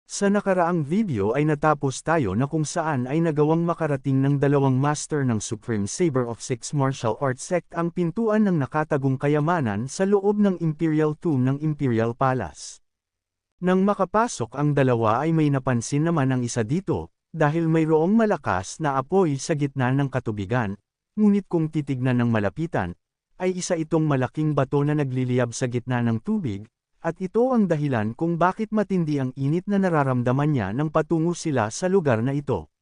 Sa nakaraang video ay natapos tayo na kung saan ay nagawang makarating ng dalawang master ng Supreme Saber of Six Martial Arts Sect ang pintuan ng nakatagong kayamanan sa loob ng Imperial Tomb ng Imperial Palace. Nang makapasok ang dalawa ay may napansin naman ang isa dito, dahil mayroong malakas na apoy sa gitna ng katubigan, ngunit kung titignan ng malapitan, ay isa itong malaking bato na nagliliyab sa gitna ng tubig, at ito ang dahilan kung bakit matindi ang init na nararamdaman niya nang patungo sila sa lugar na ito.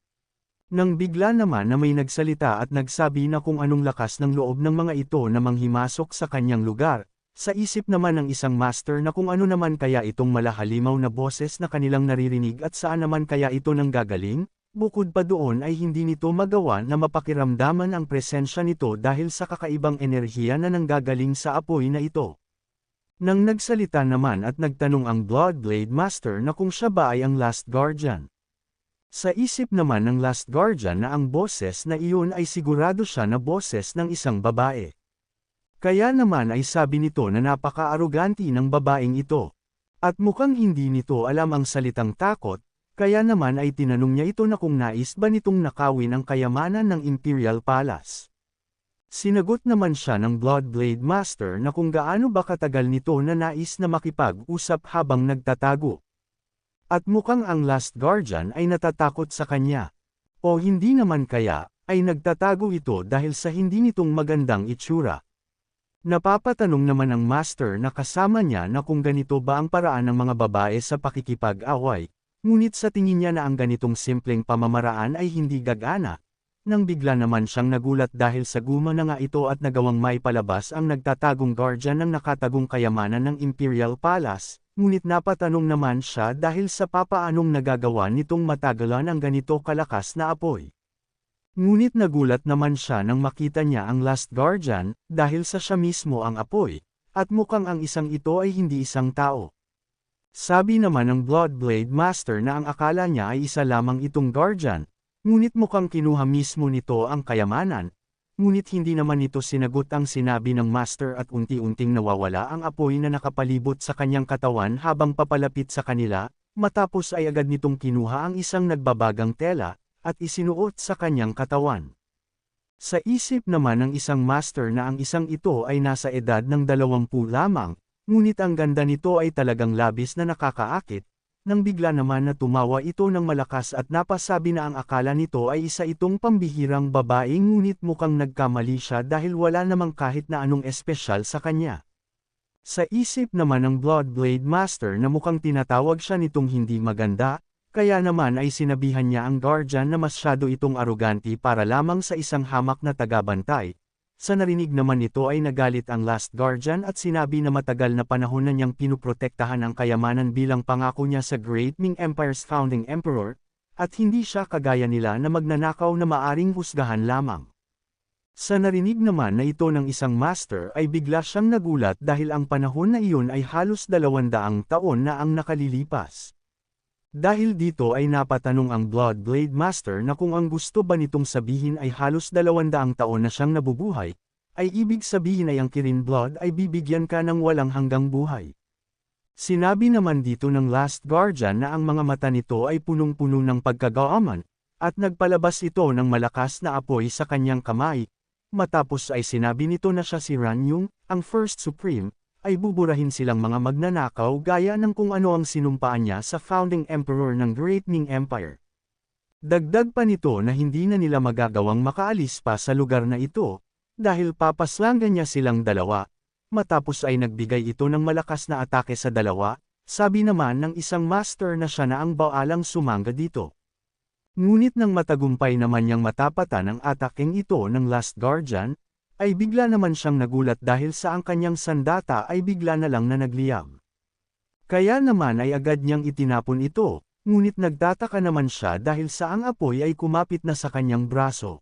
Nang bigla naman na may nagsalita at nagsabi na kung anong lakas ng loob ng mga ito na manghimasok sa kanyang lugar, sa isip naman ng isang master na kung ano naman kaya itong malahalimaw na boses na kanilang naririnig at saan naman kaya ito nanggagaling, bukod pa doon ay hindi nito magawa na mapakiramdaman ang presensya nito dahil sa kakaibang enerhiya na nanggagaling sa apoy na ito. Nang nagsalita naman at nagtanong ang Bloodblade Master na kung siya ba ay ang Last Guardian. Sa isip naman ng Last Guardian na ang boses na iyon ay sigurado siya na boses ng isang babae. Kaya naman ay sabi nito na napaka-aruganti ng babaeng ito. At mukhang hindi nito alam ang salitang takot, kaya naman ay tinanong niya ito na kung nais ba nitong nakawin ang kayamanan ng Imperial Palace. Sinagot naman siya ng Bloodblade Master na kung gaano ba katagal nito na nais na makipag-usap habang nagtatago. At mukhang ang Last Guardian ay natatakot sa kanya. O hindi naman kaya, ay nagtatago ito dahil sa hindi nitong magandang itsura. Napapatanong naman ang Master na kasama niya na kung ganito ba ang paraan ng mga babae sa pakikipag-away, ngunit sa tingin niya na ang ganitong simpleng pamamaraan ay hindi gagana. Nang bigla naman siyang nagulat dahil sa guma na nga ito at nagawang maipalabas ang nagtatagong guardian ng nakatagong kayamanan ng Imperial Palace, ngunit napatanong naman siya dahil sa papaanong nagagawa nitong matagalan ang ganito kalakas na apoy. Ngunit nagulat naman siya nang makita niya ang Last Guardian, dahil sa siya mismo ang apoy, at mukhang ang isang ito ay hindi isang tao. Sabi naman ng Bloodblade Master na ang akala niya ay isa lamang itong guardian, ngunit mukhang kinuha mismo nito ang kayamanan, ngunit hindi naman ito sinagot ang sinabi ng Master at unti-unting nawawala ang apoy na nakapalibot sa kanyang katawan habang papalapit sa kanila, matapos ay agad nitong kinuha ang isang nagbabagang tela, at isinuot sa kanyang katawan. Sa isip naman ng isang Master na ang isang ito ay nasa edad ng 20 lamang, ngunit ang ganda nito ay talagang labis na nakakaakit, nang bigla naman na tumawa ito ng malakas at napasabi na ang akala nito ay isa itong pambihirang babae ngunit mukhang nagkamali siya dahil wala namang kahit na anong espesyal sa kanya. Sa isip naman ng Bloodblade Master na mukhang tinatawag siya nitong hindi maganda, kaya naman ay sinabihan niya ang guardian na masyado itong aruganti para lamang sa isang hamak na tagabantay. Sa narinig naman nito ay nagalit ang Last Guardian at sinabi na matagal na panahon na niyang pinuprotektahan ang kayamanan bilang pangako niya sa Great Ming Empire's founding emperor, at hindi siya kagaya nila na magnanakaw na maaring husgahan lamang. Sa narinig naman na ito ng isang master ay bigla siyang nagulat dahil ang panahon na iyon ay halos 200 taon na ang nakalilipas. Dahil dito ay napatanong ang Bloodblade Master na kung ang gusto ba nitong sabihin ay halos 200 taon na siyang nabubuhay, ay ibig sabihin ay ang Kirin Blood ay bibigyan ka ng walang hanggang buhay. Sinabi naman dito ng Last Guardian na ang mga mata nito ay punong-puno ng pagkagaaman, at nagpalabas ito ng malakas na apoy sa kanyang kamay, matapos ay sinabi nito na siya si Ranyong, ang First Supreme, ay buburahin silang mga magnanakaw gaya ng kung ano ang sinumpaan niya sa founding emperor ng Great Ming Empire. Dagdag pa nito na hindi na nila magagawang makaalis pa sa lugar na ito, dahil papaslangan niya silang dalawa, matapos ay nagbigay ito ng malakas na atake sa dalawa, sabi naman ng isang master na siya na ang baalang sumangga dito. Ngunit nang matagumpay naman niyang matapatan ang atakeng ito ng Last Guardian, ay bigla naman siyang nagulat dahil sa ang kanyang sandata ay bigla na lang na nagliyab. Kaya naman ay agad niyang itinapon ito, ngunit nagtataka naman siya dahil sa ang apoy ay kumapit na sa kanyang braso.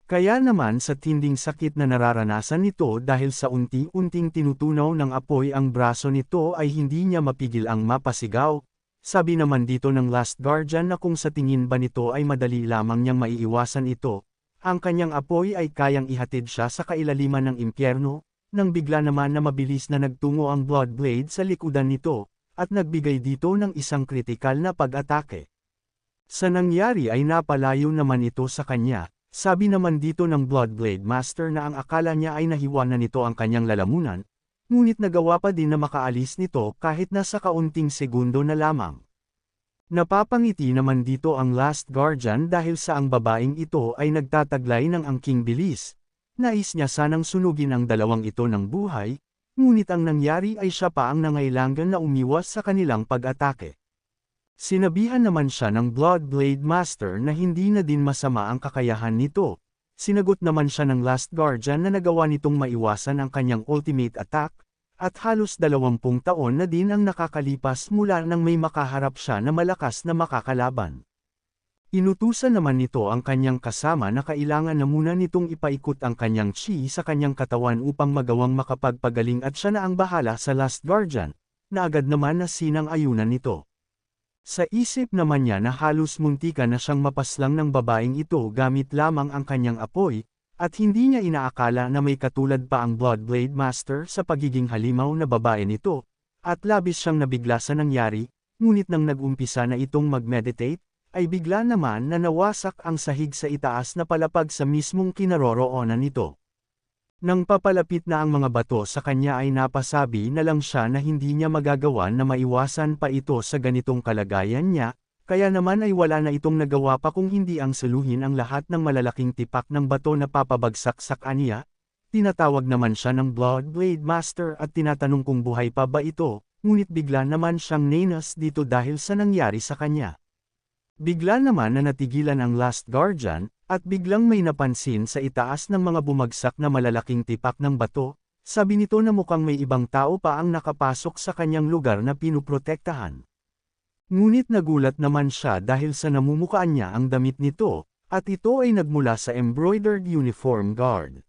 Kaya naman sa tinding sakit na nararanasan nito dahil sa unti-unting tinutunaw ng apoy ang braso nito ay hindi niya mapigil ang mapasigaw. Sabi naman dito ng Last Guardian na kung sa tingin ba nito ay madali lamang niyang maiiwasan ito, ang kanyang apoy ay kayang ihatid siya sa kailaliman ng impyerno, nang bigla naman na mabilis na nagtungo ang Bloodblade sa likudan nito, at nagbigay dito ng isang kritikal na pag-atake. Sa nangyari ay napalayo naman ito sa kanya. Sabi naman dito ng Bloodblade Master na ang akala niya ay nahiwa na nito ang kanyang lalamunan, ngunit nagawa pa din na makaalis nito kahit nasa kaunting segundo na lamang. Napapangiti naman dito ang Last Guardian dahil sa ang babaeng ito ay nagtataglay ng angking bilis. Nais niya sanang sunugin ang dalawang ito ng buhay, ngunit ang nangyari ay siya pa ang nangailangan na umiwas sa kanilang pag-atake. Sinabihan naman siya ng Bloodblade Master na hindi na din masama ang kakayahan nito. Sinagot naman siya ng Last Guardian na nagawa nitong maiwasan ang kanyang ultimate attack, at halos 20 taon na din ang nakakalipas mula nang may makaharap siya na malakas na makakalaban. Inutusan naman nito ang kanyang kasama na kailangan na muna nitong ipaikot ang kanyang chi sa kanyang katawan upang magawang makapagpagaling at siya na ang bahala sa Last Guardian, na agad naman na sinang-ayunan nito. Sa isip naman niya na halos muntikan na siyang mapaslang ng babaeng ito gamit lamang ang kanyang apoy, at hindi niya inaakala na may katulad pa ang Bloodblade Master sa pagiging halimaw na babae nito, at labis siyang nabigla sa nangyari, ngunit nang nag-umpisa na itong mag-meditate, ay bigla naman na nawasak ang sahig sa itaas na palapag sa mismong kinaroroonan nito. Nang papalapit na ang mga bato sa kanya ay napasabi na lang siya na hindi niya magagawa na maiwasan pa ito sa ganitong kalagayan niya, kaya naman ay wala na itong nagawa pa kung hindi ang suluhin ang lahat ng malalaking tipak ng bato na papabagsak sa kanya. Tinatawag naman siya ng Bloodblade Master at tinatanong kung buhay pa ba ito, ngunit bigla naman siyang nanas dito dahil sa nangyari sa kanya. Bigla naman na natigilan ang Last Guardian, at biglang may napansin sa itaas ng mga bumagsak na malalaking tipak ng bato. Sabi nito na mukhang may ibang tao pa ang nakapasok sa kanyang lugar na pinuprotektahan. Ngunit nagulat naman siya dahil sa namumukaan niya ang damit nito, at ito ay nagmula sa embroidered uniform guard.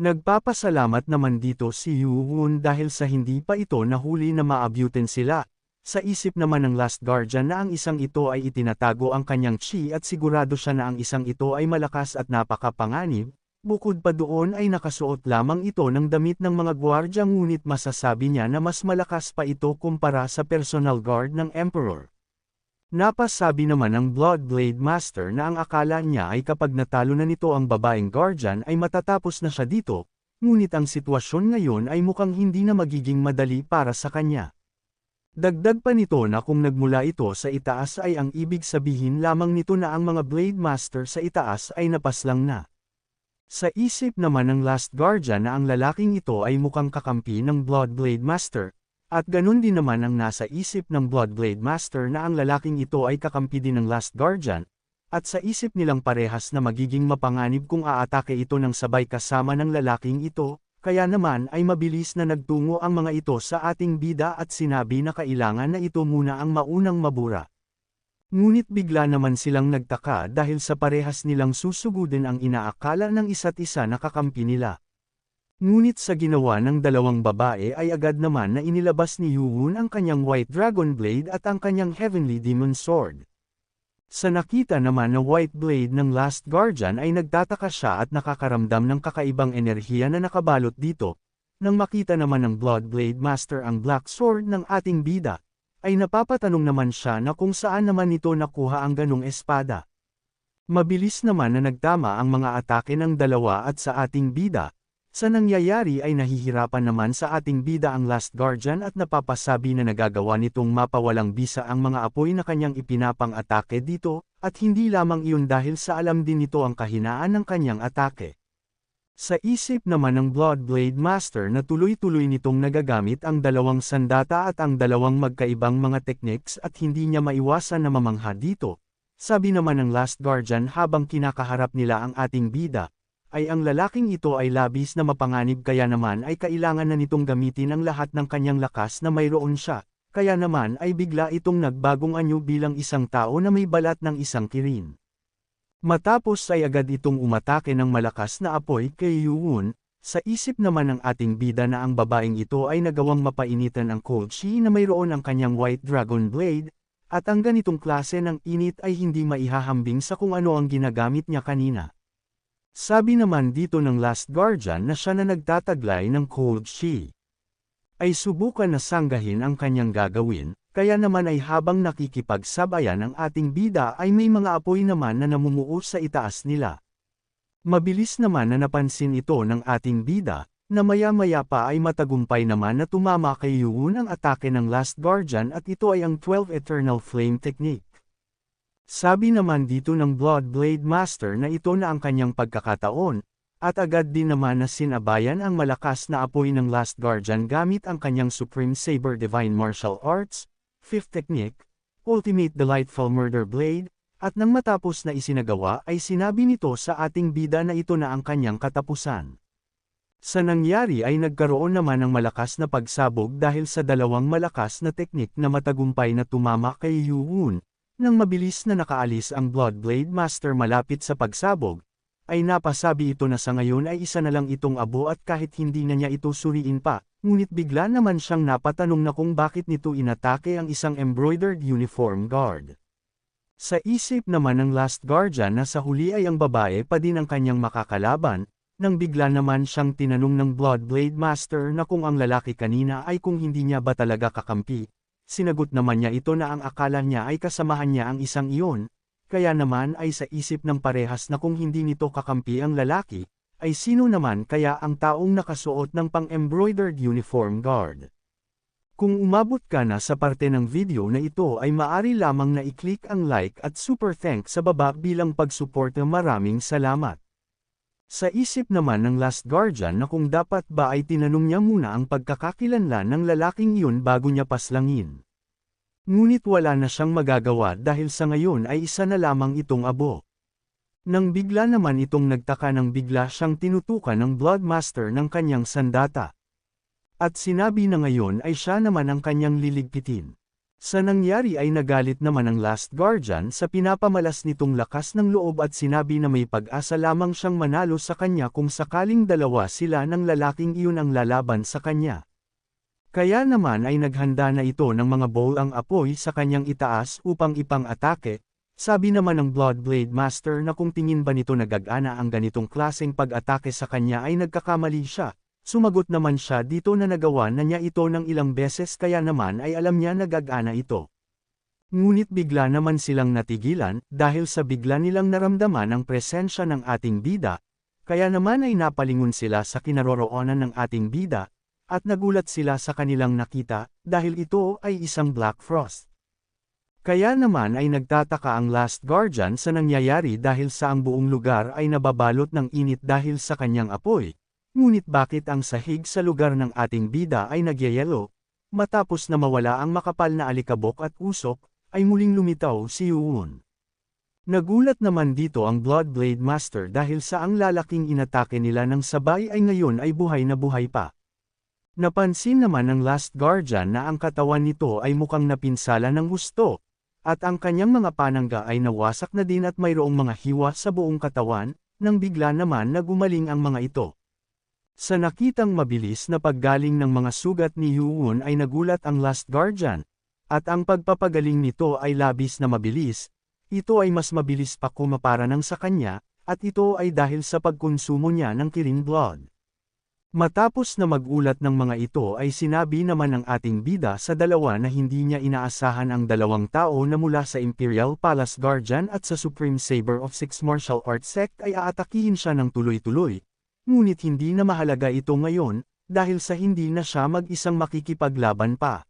Nagpapasalamat naman dito si Yu-Woon dahil sa hindi pa ito nahuli na maabutin sila. Sa isip naman ng Last Guardian na ang isang ito ay itinatago ang kanyang chi at sigurado siya na ang isang ito ay malakas at napakapanganib, bukod pa doon ay nakasuot lamang ito ng damit ng mga gwardya ngunit masasabi niya na mas malakas pa ito kumpara sa personal guard ng Emperor. Napasabi naman ng Bloodblade Master na ang akala niya ay kapag natalo na nito ang babaeng guardian ay matatapos na siya dito, ngunit ang sitwasyon ngayon ay mukhang hindi na magiging madali para sa kanya. Dagdag pa nito na kung nagmula ito sa itaas ay ang ibig sabihin lamang nito na ang mga Blade Master sa itaas ay napaslang na. Sa isip naman ng Last Guardian na ang lalaking ito ay mukhang kakampi ng Bloodblade Master, at ganun din naman ang nasa isip ng Bloodblade Master na ang lalaking ito ay kakampi din ng Last Guardian, at sa isip nilang parehas na magiging mapanganib kung aatake ito ng sabay kasama ng lalaking ito. Kaya naman ay mabilis na nagtungo ang mga ito sa ating bida at sinabi na kailangan na ito muna ang maunang mabura. Ngunit bigla naman silang nagtaka dahil sa parehas nilang susugudin ang inaakala ng isa't isa na kakampi nila. Ngunit sa ginawa ng dalawang babae ay agad naman na inilabas ni Yu-Woon ang kanyang White Dragon Blade at ang kanyang Heavenly Demon Sword. Sa nakita naman na White Blade ng Last Guardian ay nagtataka siya at nakakaramdam ng kakaibang enerhiya na nakabalot dito. Nang makita naman ng Bloodblade Master ang Black Sword ng ating bida, ay napapatanong naman siya na kung saan naman nito nakuha ang ganong espada. Mabilis naman na nagtama ang mga atake ng dalawa at sa ating bida. Sa nangyayari ay nahihirapan naman sa ating bida ang Last Guardian at napapasabi na nagagawa nitong mapawalang bisa ang mga apoy na kanyang ipinapang-atake dito, at hindi lamang iyon dahil sa alam din nito ang kahinaan ng kanyang atake. Sa isip naman ng Bloodblade Master na tuloy-tuloy nitong nagagamit ang dalawang sandata at ang dalawang magkaibang mga techniques at hindi niya maiwasan na mamangha dito. Sabi naman ng Last Guardian habang kinakaharap nila ang ating bida, ay ang lalaking ito ay labis na mapanganib kaya naman ay kailangan na nitong gamitin ang lahat ng kanyang lakas na mayroon siya, kaya naman ay bigla itong nagbagong anyo bilang isang tao na may balat ng isang kirin. Matapos ay agad itong umatake ng malakas na apoy kay Yu-Woon, sa isip naman ng ating bida na ang babaeng ito ay nagawang mapainitan ang cold chi na mayroon ang kanyang White Dragon Blade, at ang ganitong klase ng init ay hindi maihahambing sa kung ano ang ginagamit niya kanina. Sabi naman dito ng Last Guardian na siya na nagtataglay ng cold chi. ay subukan na sanggahin ang kanyang gagawin, kaya naman ay habang nakikipagsabayan ang ating bida ay may mga apoy naman na namumuo sa itaas nila. Mabilis naman na napansin ito ng ating bida, na maya-maya pa ay matagumpay naman na tumama kay Yuun ang atake ng Last Guardian at ito ay ang 12 Eternal Flame Technique. Sabi naman dito ng Blood Blade Master na ito na ang kanyang pagkakataon, at agad din naman na sinabayan ang malakas na apoy ng Last Guardian gamit ang kanyang Supreme Saber Divine Martial Arts, 5th Technique, Ultimate Delightful Murder Blade, at nang matapos na isinagawa ay sinabi nito sa ating bida na ito na ang kanyang katapusan. Sa nangyari ay nagkaroon naman ng malakas na pagsabog dahil sa dalawang malakas na teknik na matagumpay na tumama kay Yuun. Nang mabilis na nakaalis ang Blood Blade Master malapit sa pagsabog, ay napasabi ito na sa ngayon ay isa na lang itong abo at kahit hindi na niya ito suriin pa, ngunit bigla naman siyang napatanong na kung bakit nito inatake ang isang embroidered uniform guard. Sa isip naman ng Last Guardian na sa huli ay ang babae pa din ang kanyang makakalaban, nang bigla naman siyang tinanong ng Blood Blade Master na kung ang lalaki kanina ay kung hindi niya ba talaga kakampi. Sinagot naman niya ito na ang akala niya ay kasamahan niya ang isang iyon, kaya naman ay sa isip ng parehas na kung hindi nito kakampi ang lalaki, ay sino naman kaya ang taong nakasuot ng pang-embroidered uniform guard. Kung umabot ka na sa parte ng video na ito ay maari lamang na i-click ang like at super thanks sa baba bilang pagsuporta. Maraming salamat. Sa isip naman ng Last Guardian na kung dapat ba ay tinanong niya muna ang pagkakakilanlan ng lalaking iyon bago niya paslangin. Ngunit wala na siyang magagawa dahil sa ngayon ay isa na lamang itong abo. Nang bigla naman itong nagtaka nang bigla siyang tinutukan ng Blood Master ng kanyang sandata. At sinabi na ngayon ay siya naman ang kanyang liligpitin. Sa nangyari ay nagalit naman ang Last Guardian sa pinapamalas nitong lakas ng loob at sinabi na may pag-asa lamang siyang manalo sa kanya kung sakaling dalawa sila ng lalaking iyon ang lalaban sa kanya. Kaya naman ay naghanda na ito ng mga bowl ang apoy sa kanyang itaas upang ipang-atake. Sabi naman ng Blood Blade Master na kung tingin ba nito nagagana ang ganitong klaseng pag-atake sa kanya ay nagkakamali siya. Sumagot naman siya dito na nagawa na niya ito ng ilang beses kaya naman ay alam niya nagagana ito. Ngunit bigla naman silang natigilan dahil sa bigla nilang naramdaman ang presensya ng ating bida, kaya naman ay napalingon sila sa kinaroroonan ng ating bida, at nagulat sila sa kanilang nakita, dahil ito ay isang Black Frost. Kaya naman ay nagtataka ang Last Guardian sa nangyayari dahil sa ang buong lugar ay nababalot ng init dahil sa kanyang apoy. Ngunit bakit ang sahig sa lugar ng ating bida ay nagyayelo? Matapos na mawala ang makapal na alikabok at usok, ay muling lumitaw si Yuun. Nagulat naman dito ang Blood Blade Master dahil sa ang lalaking inatake nila ng sabay ay ngayon ay buhay na buhay pa. Napansin naman ng Last Guardian na ang katawan nito ay mukhang napinsala ng husto, at ang kanyang mga panangga ay nawasak na din at mayroong mga hiwa sa buong katawan, nang bigla naman na gumaling ang mga ito. Sa nakitang mabilis na paggaling ng mga sugat ni Yuun ay nagulat ang Last Guardian, at ang pagpapagaling nito ay labis na mabilis, ito ay mas mabilis pa kumpara ng sa kanya, at ito ay dahil sa pagkonsumo niya ng kiring blood. Matapos na magulat ng mga ito ay sinabi naman ng ating bida sa dalawa na hindi niya inaasahan ang dalawang tao na mula sa Imperial Palace Guardian at sa Supreme Saber of Six Martial Arts Sect ay aatakihin siya ng tuloy-tuloy. Ngunit hindi na mahalaga ito ngayon, dahil sa hindi na siya mag-isang makikipaglaban pa.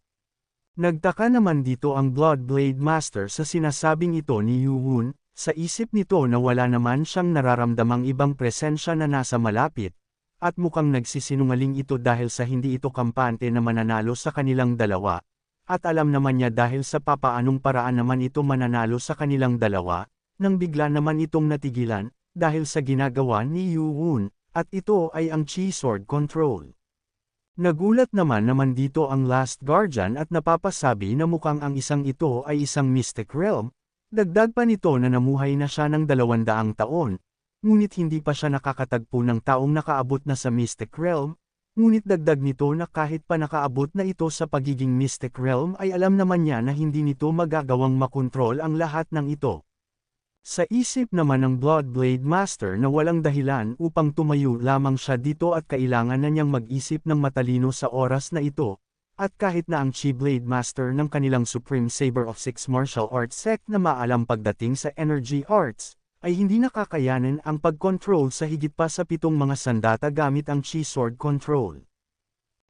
Nagtaka naman dito ang Blood Blade Master sa sinasabing ito ni Yuun, sa isip nito na wala naman siyang nararamdamang ibang presensya na nasa malapit. At mukhang nagsisinungaling ito dahil sa hindi ito kampante na mananalo sa kanilang dalawa, at alam naman niya dahil sa papaanong paraan naman ito mananalo sa kanilang dalawa, nang bigla naman itong natigilan, dahil sa ginagawa ni Yuun, at ito ay ang Chi Sword Control. Nagulat naman dito ang Last Guardian at napapasabi na mukhang ang isang ito ay isang Mystic Realm, dagdag pa nito na namuhay na siya ng 200 taon. Ngunit hindi pa siya nakakatagpo ng taong nakaabot na sa Mystic Realm, ngunit dagdag nito na kahit pa nakaabot na ito sa pagiging Mystic Realm ay alam naman niya na hindi nito magagawang makontrol ang lahat ng ito. Sa isip naman ng Bloodblade Master na walang dahilan upang tumayo lamang siya dito at kailangan na niyang mag-isip ng matalino sa oras na ito, at kahit na ang Chi Blade Master ng kanilang Supreme Saber of Six Martial Arts Sect na maalam pagdating sa Energy Arts, ay hindi nakakayanan ang pag-control sa higit pa sa 7 mga sandata gamit ang Chi Sword Control.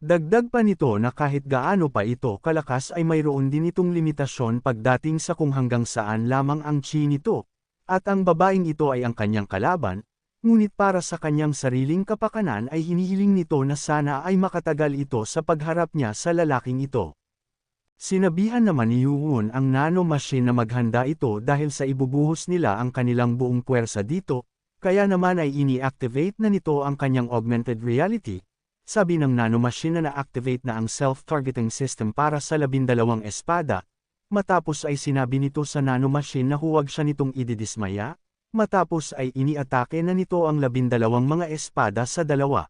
Dagdag pa nito na kahit gaano pa ito kalakas ay mayroon din itong limitasyon pagdating sa kung hanggang saan lamang ang Chi nito, at ang babaeng ito ay ang kanyang kalaban, ngunit para sa kanyang sariling kapakanan ay hinihiling nito na sana ay makatagal ito sa pagharap niya sa lalaking ito. Sinabihan naman ni Yuun ang nanomachine na maghanda ito dahil sa ibubuhos nila ang kanilang buong puwersa dito, kaya naman ay ini-activate na nito ang kanyang augmented reality. Sabi ng nanomachine na na-activate na ang self-targeting system para sa 12 espada, matapos ay sinabi nito sa nanomachine na huwag siya nitong ididismaya, matapos ay iniatake na nito ang 12 mga espada sa dalawa.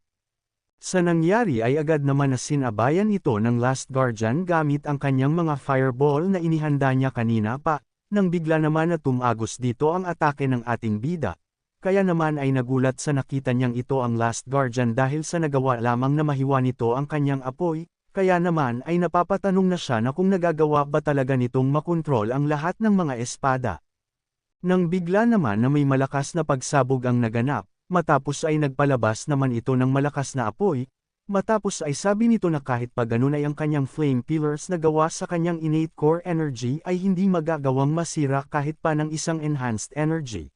Sa nangyari ay agad naman na sinabayan ito ng Last Guardian gamit ang kanyang mga fireball na inihanda niya kanina pa, nang bigla naman na tumagos dito ang atake ng ating bida. Kaya naman ay nagulat sa nakita niyang ito ang Last Guardian dahil sa nagawa lamang na mahiwa nito ang kanyang apoy, kaya naman ay napapatanong na siya na kung nagagawa ba talaga nitong makontrol ang lahat ng mga espada. Nang bigla naman na may malakas na pagsabog ang naganap, matapos ay nagpalabas naman ito ng malakas na apoy, matapos ay sabi nito na kahit pa ganun ay ang kanyang flame pillars na gawa sa kanyang innate core energy ay hindi magagawang masira kahit pa ng isang enhanced energy.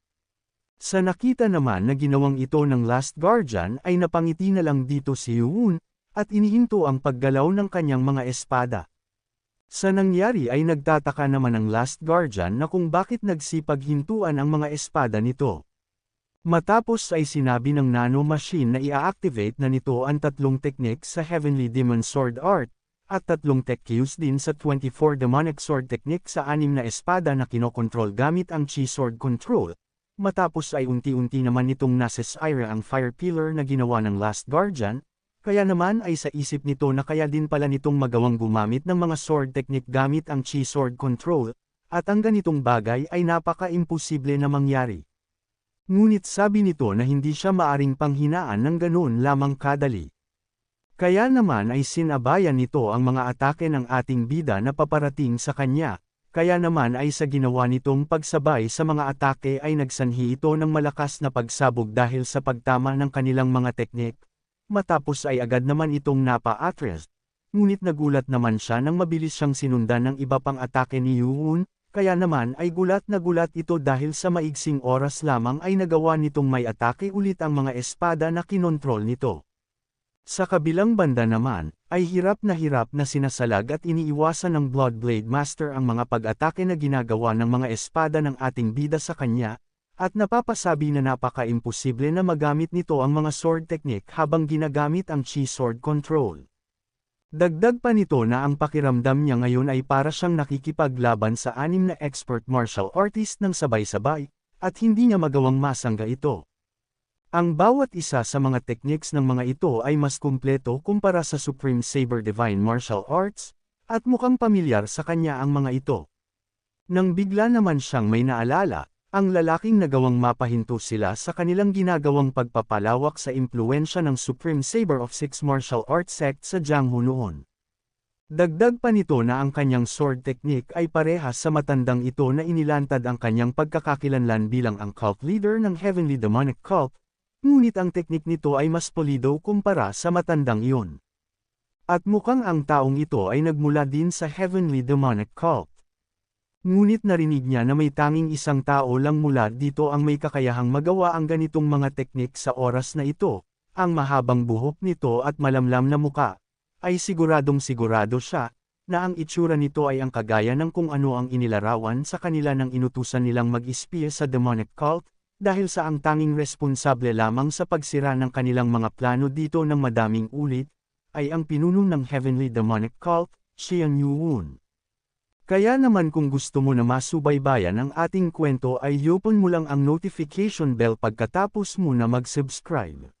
Sa nakita naman na ginawang ito ng Last Guardian ay napangiti na lang dito si Yuun, at inihinto ang paggalaw ng kanyang mga espada. Sa nangyari ay nagtataka naman ang Last Guardian na kung bakit nagsipaghintuan ang mga espada nito. Matapos ay sinabi ng nanomachine na i-activate na nito ang 3 technique sa Heavenly Demon Sword Art, at 3 tech cues din sa 24 Demonic Sword Technique sa 6 na espada na kinokontrol gamit ang Chi Sword Control. Matapos ay unti-unti naman nitong nasesira ang Fire Pillar na ginawa ng Last Guardian, kaya naman ay sa isip nito na kaya din pala nitong magawang gumamit ng mga sword technique gamit ang Chi Sword Control, at ang ganitong bagay ay napaka-imposible na mangyari. Ngunit sabi nito na hindi siya maaring panghinaan ng ganun lamang kadali. Kaya naman ay sinabayan nito ang mga atake ng ating bida na paparating sa kanya, kaya naman ay sa ginawa nitong pagsabay sa mga atake ay nagsanhi ito ng malakas na pagsabog dahil sa pagtama ng kanilang mga teknik. Matapos ay agad naman itong napa-atras, ngunit nagulat naman siya nang mabilis siyang sinundan ng iba pang atake ni Yuun, kaya naman ay gulat na gulat ito dahil sa maigsing oras lamang ay nagawa nitong may atake ulit ang mga espada na kinontrol nito. Sa kabilang banda naman, ay hirap na sinasalag at iniiwasan ng Bloodblade Master ang mga pag-atake na ginagawa ng mga espada ng ating bida sa kanya, at napapasabi na napaka-imposible na magamit nito ang mga sword technique habang ginagamit ang Chi Sword Control. Dagdag pa nito na ang pakiramdam niya ngayon ay para siyang nakikipaglaban sa 6 na expert martial artist ng sabay-sabay, at hindi niya magawang masangga ito. Ang bawat isa sa mga techniques ng mga ito ay mas kumpleto kumpara sa Supreme Saber Divine Martial Arts, at mukhang pamilyar sa kanya ang mga ito. Nang bigla naman siyang may naalala, ang lalaking nagawang mapahinto sila sa kanilang ginagawang pagpapalawak sa impluensya ng Supreme Saber of Six Martial Arts Sect sa Jianghu noon. Dagdag pa nito na ang kanyang sword technique ay parehas sa matandang ito na inilantad ang kanyang pagkakakilanlan bilang ang cult leader ng Heavenly Demonic Cult, ngunit ang teknik nito ay mas polido kumpara sa matandang iyon. At mukhang ang taong ito ay nagmula din sa Heavenly Demonic Cult. Ngunit narinig niya na may tanging isang tao lang mula dito ang may kakayahang magawa ang ganitong mga teknik sa oras na ito, ang mahabang buhok nito at malamlam na muka, ay siguradong sigurado siya, na ang itsura nito ay ang kagaya ng kung ano ang inilarawan sa kanila ng inutusan nilang mag-espiya sa demonic cult, dahil sa ang tanging responsable lamang sa pagsira ng kanilang mga plano dito ng madaming ulit, ay ang pinuno ng Heavenly Demonic Cult, Xian Yuun. Kaya naman kung gusto mo na masubaybayan ang ating kwento ay i-open mo lang ang notification bell pagkatapos mo na mag-subscribe.